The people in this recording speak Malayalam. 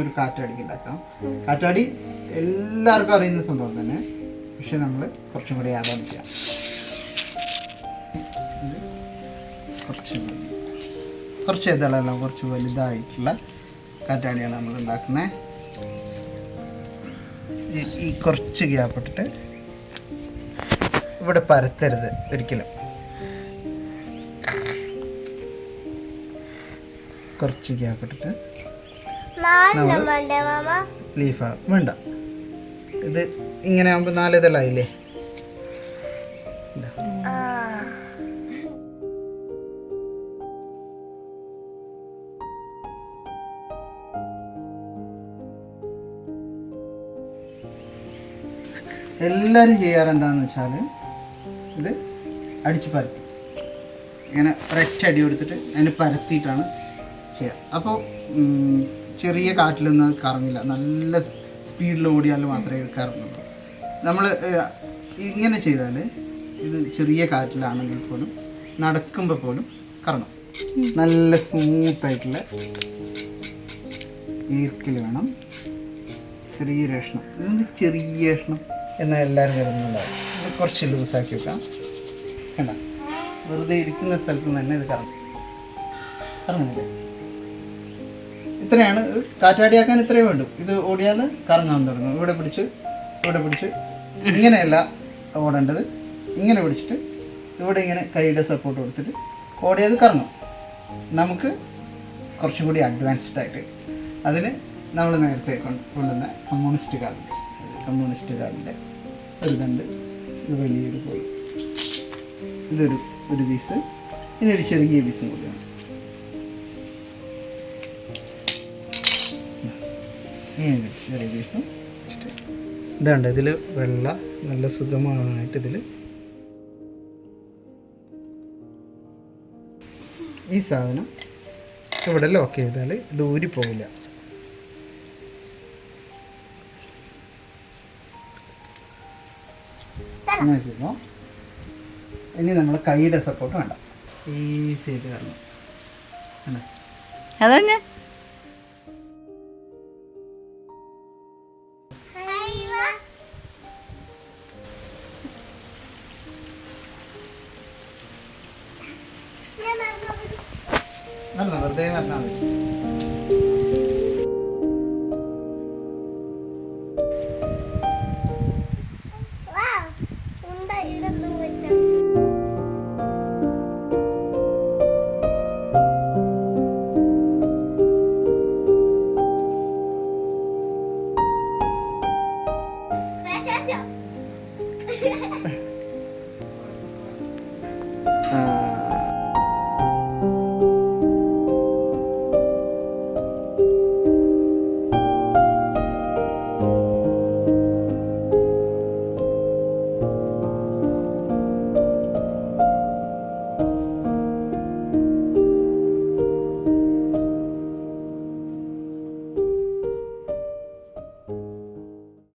ഒരു കാറ്റാടി ഉണ്ടാക്കാം. കാറ്റാടി എല്ലാവർക്കും അറിയുന്ന സംഭവം തന്നെ, പക്ഷെ നമ്മൾ കുറച്ചും കൂടി ആഡ് ഓൺ ചെയ്യാം. ഇത് കുറച്ച് ഇതളെല്ലാം കുറച്ച് വലുതായിട്ടുള്ള കാറ്റാടിയാണ് നമ്മൾ ഉണ്ടാക്കുന്നത്. ഈ കുറച്ച് ഗ്യാപ്പ് ഇട്ടിട്ട് ഇവിടെ പരത്തരുത് ഒരിക്കലും. കുറച്ച് ഗ്യാപ്പ് ഇട്ടിട്ട് ലീഫ് വേണ്ട. ഇത് ഇങ്ങനെ ആകുമ്പോൾ 4 ഇതളായില്ലേ. എല്ലാവരും ചെയ്യാറെന്താണെന്ന് വെച്ചാൽ ഇത് അടിച്ച് പരത്തി ഇങ്ങനെ ഒരൊറ്റ അടി കൊടുത്തിട്ട് അതിന് പരത്തിയിട്ടാണ് ചെയ്യുക. അപ്പോൾ ചെറിയ കാറ്റിലൊന്നും അത് കറങ്ങില്ല. നല്ല സ്പീഡിൽ ഓടിയാൽ മാത്രമേ ഇത് കറങ്ങുള്ളൂ. നമ്മൾ ഇങ്ങനെ ചെയ്താൽ ഇത് ചെറിയ കാറ്റിലാണെങ്കിൽ പോലും നടക്കുമ്പോൾ പോലും കറങ്ങും. നല്ല സ്മൂത്തായിട്ടുള്ള ഈർക്കിൽ വേണം. ചെറിയൊരു കഷ്ണം, ചെറിയ കഷ്ണം എന്നാൽ എല്ലാവരും കിടന്നുണ്ടാവും. ഇത് കുറച്ച് ലൂസാക്കി വെക്കാം. വേണ്ട, വെറുതെ ഇരിക്കുന്ന സ്ഥലത്ത് നിന്ന് തന്നെ ഇത് കറങ്ങുന്നില്ലേ. ഇത്രയാണ് കാറ്റാടിയാക്കാൻ, ഇത്രയേ വേണ്ടു. ഇത് ഓടിയാൽ കറങ്ങാൻ തുടങ്ങും. ഇവിടെ പിടിച്ച് ഇങ്ങനെയല്ല ഓടേണ്ടത്. ഇങ്ങനെ പിടിച്ചിട്ട് ഇവിടെ ഇങ്ങനെ കൈയുടെ സപ്പോർട്ട് കൊടുത്തിട്ട് ഓടിയത് കറങ്ങും. നമുക്ക് കുറച്ചും കൂടി അഡ്വാൻസ്ഡ് ആയിട്ട് അതിന് നമ്മൾ നേരത്തെ കൊണ്ടുവന്ന കമ്മ്യൂണിസ്റ്റ് കാർഡിൻ്റെ ഒരു തണ്ട്, ഇത് വലിയൊരു കോഴി, ഇതൊരു പീസ്, ഇനി ഒരു ചെറിയ പീസും കൂടിയാണ്. ചെറിയ പീസും ഇതുണ്ട്. ഇതിൽ വെള്ള നല്ല സുഗമമായിട്ട് ഇതിൽ ഈ സാധനം ഇവിടെ ലോക്ക് ചെയ്താൽ ഇത് ഊരിപ്പോവില്ല. അങ്ങനെ ചെയ്യുമ്പോൾ ഇനി നമ്മൾ കൈയുടെ സപ്പോർട്ട് വേണ്ട. ഈസി ആയിട്ട് കാരണം അതന്നെ വെറുതെ നടന്നാൽ മതി.